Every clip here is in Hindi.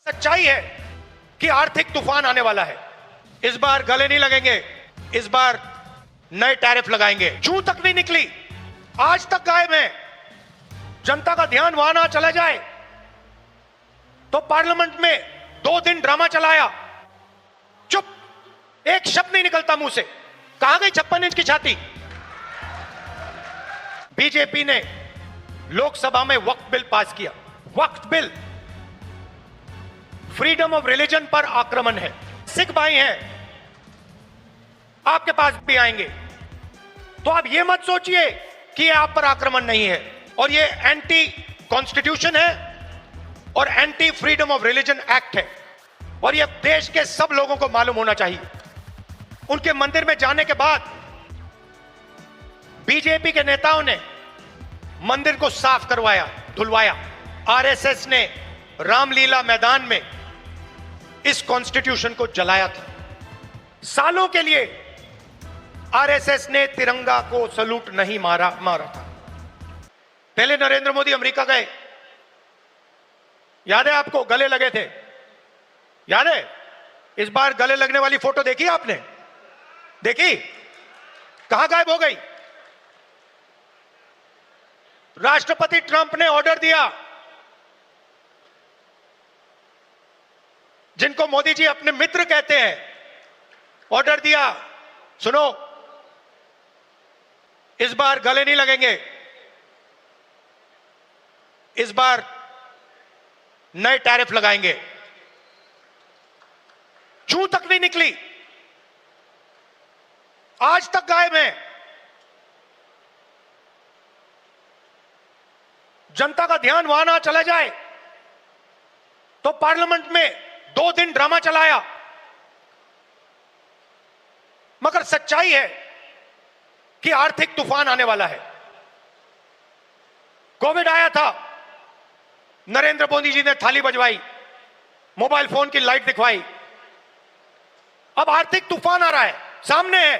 सच्चाई है कि आर्थिक तूफान आने वाला है। इस बार गले नहीं लगेंगे, इस बार नए टैरिफ लगाएंगे। जूं तक नहीं निकली, आज तक गायब है। जनता का ध्यान वहां ना चला जाए तो पार्लियामेंट में 2 दिन ड्रामा चलाया, चुप, एक शब्द नहीं निकलता मुंह से। कहां गई 56 इंच की छाती? बीजेपी ने लोकसभा में वक्फ बिल पास किया। वक्फ बिल फ्रीडम ऑफ रिलीजन पर आक्रमण है। सिख भाई हैं, आपके पास भी आएंगे, तो आप ये मत सोचिए कि ये आप पर आक्रमण नहीं है, और ये एंटी कॉन्स्टिट्यूशन है और anti freedom of religion act है, और ये देश के सब लोगों को मालूम होना चाहिए। उनके मंदिर में जाने के बाद बीजेपी के नेताओं ने मंदिर को साफ करवाया, धुलवाया। आरएसएस ने रामलीला मैदान में इस कॉन्स्टिट्यूशन को जलाया था। सालों के लिए आरएसएस ने तिरंगा को सलूट नहीं मारा था। पहले नरेंद्र मोदी अमेरिका गए, याद है आपको, गले लगे थे, याद है? इस बार गले लगने वाली फोटो देखी आपने? देखी? कहां गायब हो गई? राष्ट्रपति ट्रंप ने ऑर्डर दिया, जिनको मोदी जी अपने मित्र कहते हैं, ऑर्डर दिया, सुनो, इस बार गले नहीं लगेंगे, इस बार नए टैरिफ लगाएंगे। जूं तक नहीं निकली, आज तक गायब है। जनता का ध्यान वहां ना चला जाए तो पार्लियामेंट में 2 दिन ड्रामा चलाया। मगर सच्चाई है कि आर्थिक तूफान आने वाला है। कोविड आया था, नरेंद्र मोदी जी ने थाली बजवाई, मोबाइल फोन की लाइट दिखवाई। अब आर्थिक तूफान आ रहा है, सामने है,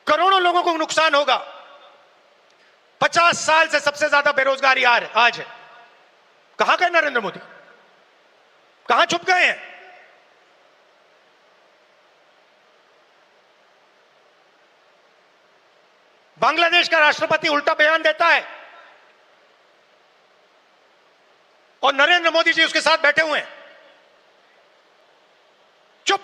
करोड़ों लोगों को नुकसान होगा। 50 साल से सबसे ज्यादा बेरोजगारी आज है। कहां गए नरेंद्र मोदी? कहां छुप गए हैं? बांग्लादेश का राष्ट्रपति उल्टा बयान देता है और नरेंद्र मोदी जी उसके साथ बैठे हुए हैं, चुप,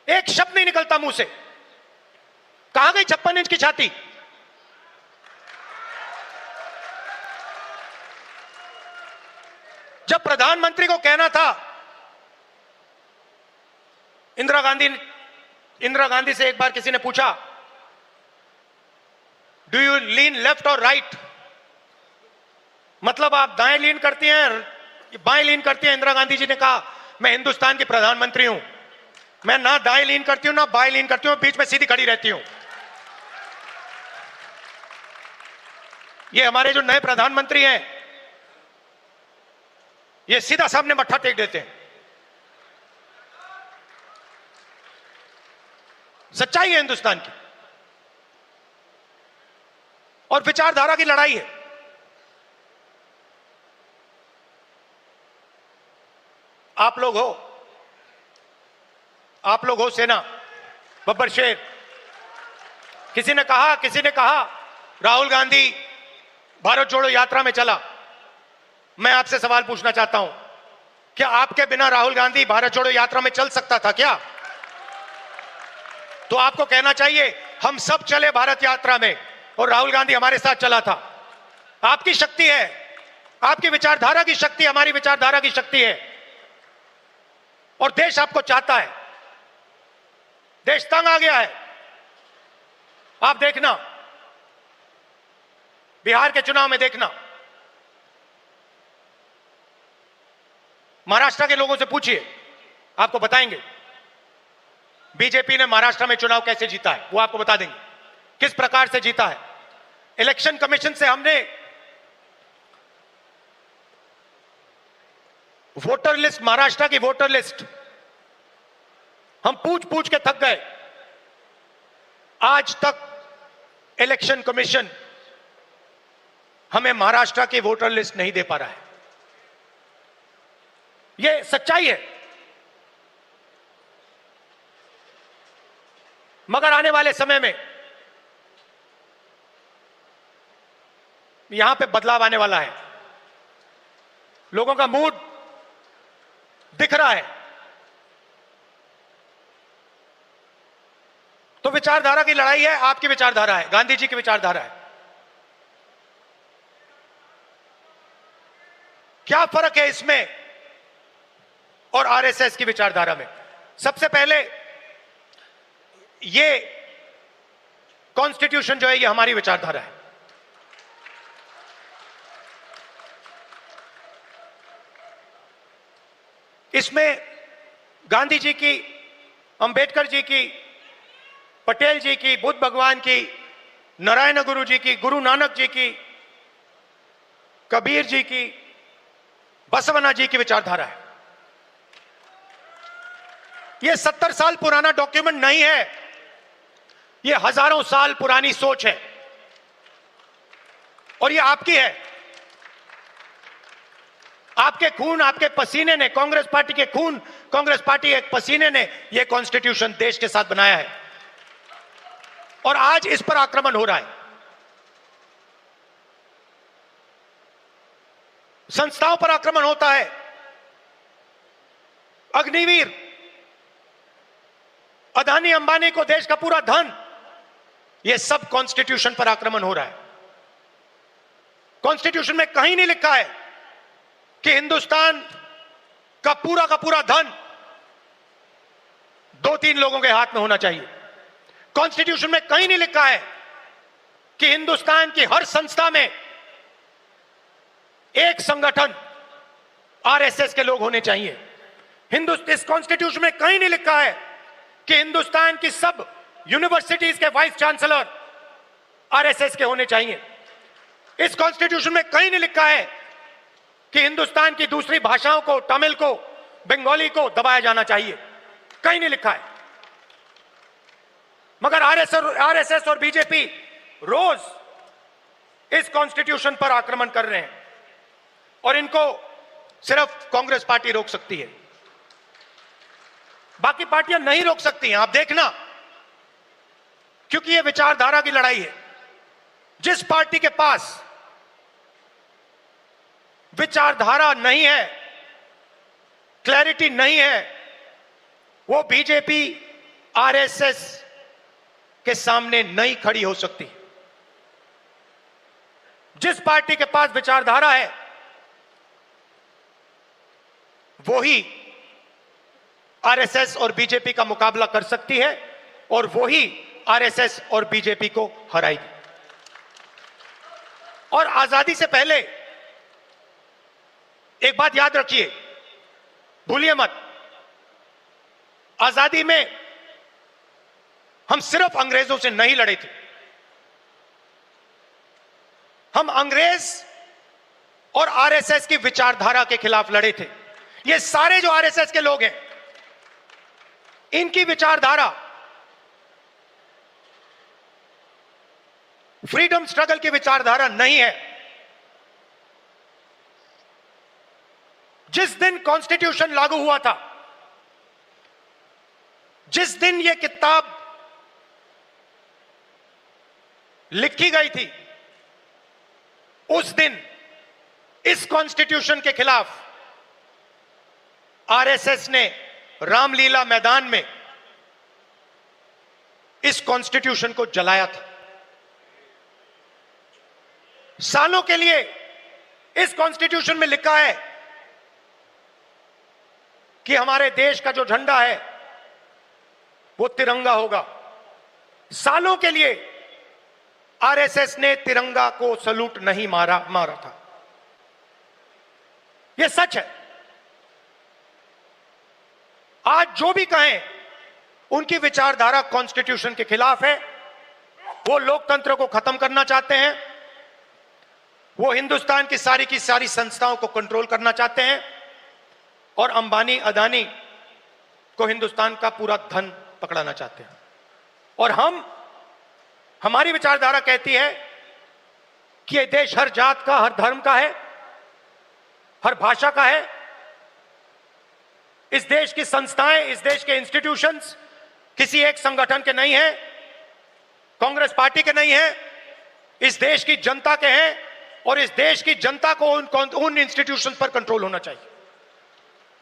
एक शब्द नहीं निकलता मुंह से। कहां गई 56 इंच की छाती? जब प्रधानमंत्री को कहना था, इंदिरा गांधी से एक बार किसी ने पूछा, डू यू लीन लेफ्ट और राइट, मतलब आप दाएं लीन करती हैं बाएं लीन करती हैं? इंदिरा गांधी जी ने कहा, मैं हिंदुस्तान की प्रधानमंत्री हूं, मैं ना दाएं लीन करती हूं ना बाएं लीन करती हूं, बीच में सीधी खड़ी रहती हूं। ये हमारे जो नए प्रधानमंत्री हैं, ये सीधा सामने मत्था टेक देते हैं। सच्चाई है हिंदुस्तान की, और विचारधारा की लड़ाई है। आप लोग हो सेना, बब्बर शेर। किसी ने कहा राहुल गांधी भारत जोड़ो यात्रा में चला। मैं आपसे सवाल पूछना चाहता हूं, क्या आपके बिना राहुल गांधी भारत जोड़ो यात्रा में चल सकता था क्या? तो आपको कहना चाहिए, हम सब चले भारत यात्रा में और राहुल गांधी हमारे साथ चला था। आपकी शक्ति है, आपकी विचारधारा की शक्ति, हमारी विचारधारा की शक्ति है, और देश आपको चाहता है। देश तंग आ गया है। आप देखना, बिहार के चुनाव में देखना, महाराष्ट्र के लोगों से पूछिए, आपको बताएंगे बीजेपी ने महाराष्ट्र में चुनाव कैसे जीता है। वो आपको बता देंगे किस प्रकार से जीता है। इलेक्शन कमीशन से हमने वोटर लिस्ट, महाराष्ट्र की वोटर लिस्ट हम पूछ पूछ के थक गए। आज तक इलेक्शन कमीशन हमें महाराष्ट्र की वोटर लिस्ट नहीं दे पा रहा है। ये सच्चाई है। मगर आने वाले समय में यहां पे बदलाव आने वाला है। लोगों का मूड दिख रहा है। तो विचारधारा की लड़ाई है, आपकी विचारधारा है, गांधी जी की विचारधारा है। क्या फर्क है इसमें और आरएसएस की विचारधारा में? सबसे पहले ये कॉन्स्टिट्यूशन जो है ये हमारी विचारधारा है। इसमें गांधी जी की, अंबेडकर जी की, पटेल जी की, बुद्ध भगवान की, नारायण गुरु जी की, गुरु नानक जी की, कबीर जी की, बसवन्ना जी की विचारधारा है। यह 70 साल पुराना डॉक्यूमेंट नहीं है, यह हजारों साल पुरानी सोच है और यह आपकी है। आपके खून, आपके पसीने ने, कांग्रेस पार्टी के खून, कांग्रेस पार्टी के पसीने ने यह कॉन्स्टिट्यूशन देश के साथ बनाया है और आज इस पर आक्रमण हो रहा है। संस्थाओं पर आक्रमण होता है। अग्निवीर, अदानी अंबानी को देश का पूरा धन, यह सब कॉन्स्टिट्यूशन पर आक्रमण हो रहा है। कॉन्स्टिट्यूशन में कहीं नहीं लिखा है कि हिंदुस्तान का पूरा धन 2-3 लोगों के हाथ में होना चाहिए। कॉन्स्टिट्यूशन में कहीं नहीं लिखा है कि हिंदुस्तान की हर संस्था में एक संगठन आरएसएस के लोग होने चाहिए। इस कॉन्स्टिट्यूशन में कहीं नहीं लिखा है कि हिंदुस्तान की सब यूनिवर्सिटीज के वाइस चांसलर आरएसएस के होने चाहिए। इस कॉन्स्टिट्यूशन में कहीं नहीं लिखा है कि हिंदुस्तान की दूसरी भाषाओं को, तमिल को, बंगाली को दबाया जाना चाहिए। कहीं नहीं लिखा है। मगर आरएसएस और बीजेपी रोज इस कॉन्स्टिट्यूशन पर आक्रमण कर रहे हैं और इनको सिर्फ कांग्रेस पार्टी रोक सकती है, बाकी पार्टियां नहीं रोक सकती हैं। आप देखना, क्योंकि यह विचारधारा की लड़ाई है। जिस पार्टी के पास विचारधारा नहीं है, क्लैरिटी नहीं है, वो बीजेपी आरएसएस के सामने नहीं खड़ी हो सकती। जिस पार्टी के पास विचारधारा है वो ही आरएसएस और बीजेपी का मुकाबला कर सकती है और वो ही आरएसएस और बीजेपी को हराएगी। और आजादी से पहले एक बात याद रखिए, भूलिए मत, आजादी में हम सिर्फ अंग्रेजों से नहीं लड़े थे। हम अंग्रेज और आरएसएस की विचारधारा के खिलाफ लड़े थे। ये सारे जो आरएसएस के लोग हैं, इनकी विचारधारा फ्रीडम स्ट्रगल की विचारधारा नहीं है। जिस दिन कॉन्स्टिट्यूशन लागू हुआ था, जिस दिन यह किताब लिखी गई थी, उस दिन इस कॉन्स्टिट्यूशन के खिलाफ आरएसएस ने रामलीला मैदान में इस कॉन्स्टिट्यूशन को जलाया था। सालों के लिए इस कॉन्स्टिट्यूशन में लिखा है कि हमारे देश का जो झंडा है वो तिरंगा होगा। सालों के लिए आरएसएस ने तिरंगा को सलूट नहीं मारा था। यह सच है। आज जो भी कहें, उनकी विचारधारा कॉन्स्टिट्यूशन के खिलाफ है। वो लोकतंत्र को खत्म करना चाहते हैं। वो हिंदुस्तान की सारी संस्थाओं को कंट्रोल करना चाहते हैं और अंबानी अदानी को हिंदुस्तान का पूरा धन पकड़ाना चाहते हैं। और हमारी विचारधारा कहती है कि यह देश हर जात का, हर धर्म का है, हर भाषा का है इस देश की संस्थाएं, इस देश के इंस्टीट्यूशंस किसी एक संगठन के नहीं हैं, कांग्रेस पार्टी के नहीं हैं, इस देश की जनता के हैं। और इस देश की जनता को उन इंस्टीट्यूशंस पर कंट्रोल होना चाहिए।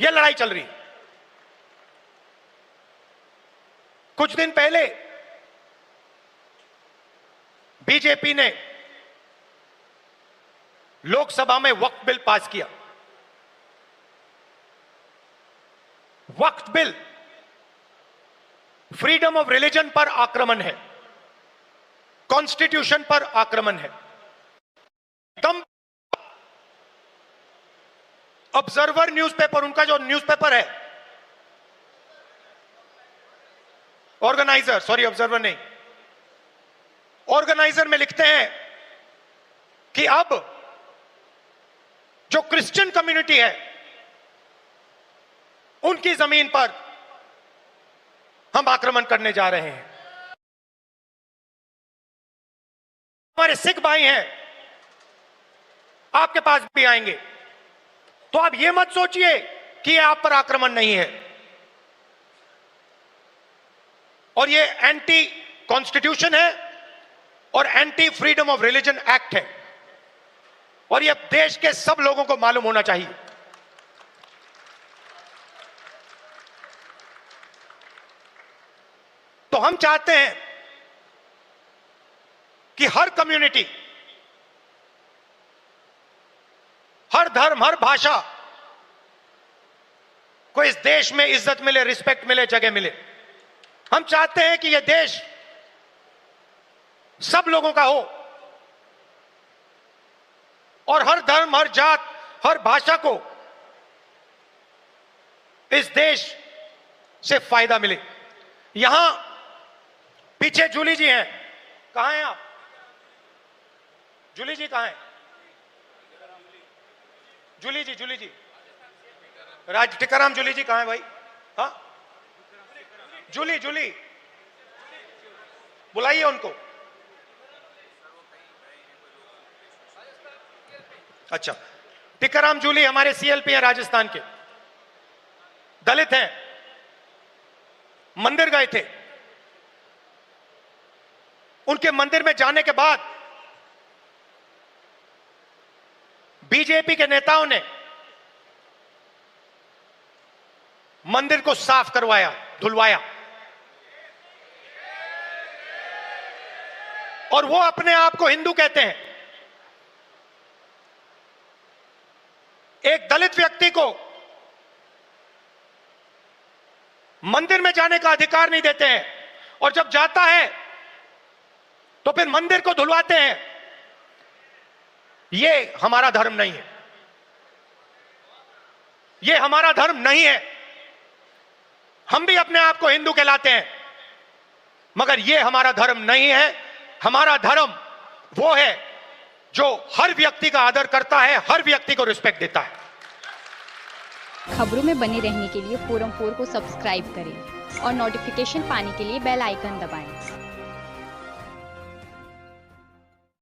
यह लड़ाई चल रही है। कुछ दिन पहले बीजेपी ने लोकसभा में वक्फ बिल पास किया। वक्फ बिल फ्रीडम ऑफ रिलीजन पर आक्रमण है, कॉन्स्टिट्यूशन पर आक्रमण है। एकदम ऑब्जर्वर न्यूज़पेपर, उनका जो न्यूज़पेपर है, ऑर्गेनाइजर, सॉरी ऑब्जर्वर नहीं, ऑर्गेनाइजर में लिखते हैं कि अब जो क्रिश्चियन कम्युनिटी है उनकी जमीन पर हम आक्रमण करने जा रहे हैं। हमारे सिख भाई हैं, आपके पास भी आएंगे, तो आप ये मत सोचिए कि ये आप पर आक्रमण नहीं है। और ये एंटी कॉन्स्टिट्यूशन है और anti freedom of religion act है, और ये देश के सब लोगों को मालूम होना चाहिए। तो हम चाहते हैं कि हर कम्युनिटी, हर धर्म, हर भाषा को इस देश में इज्जत मिले, रिस्पेक्ट मिले, जगह मिले। हम चाहते हैं कि यह देश सब लोगों का हो और हर धर्म, हर जात, हर भाषा को इस देश से फायदा मिले। यहां पीछे जूली जी हैं, कहां हैं आप? जूली जी कहां हैं? जूली जी राज टिकाराम जूली जी कहां है भाई? हाँ, जूली बुलाइए उनको। अच्छा, टिकाराम जूली हमारे सीएलपी हैं, राजस्थान के, दलित हैं, मंदिर गए थे। उनके मंदिर में जाने के बाद बीजेपी के नेताओं ने मंदिर को साफ करवाया, धुलवाया, और वो अपने आप को हिंदू कहते हैं। एक दलित व्यक्ति को मंदिर में जाने का अधिकार नहीं देते हैं, और जब जाता है तो फिर मंदिर को धुलवाते हैं। ये हमारा धर्म नहीं है, ये हमारा धर्म नहीं है। हम भी अपने आप को हिंदू कहलाते हैं, मगर ये हमारा धर्म नहीं है। हमारा धर्म वो है जो हर व्यक्ति का आदर करता है, हर व्यक्ति को रिस्पेक्ट देता है। खबरों में बने रहने के लिए फोरम 4 को सब्सक्राइब करें और नोटिफिकेशन पाने के लिए बेल आइकन दबाएं।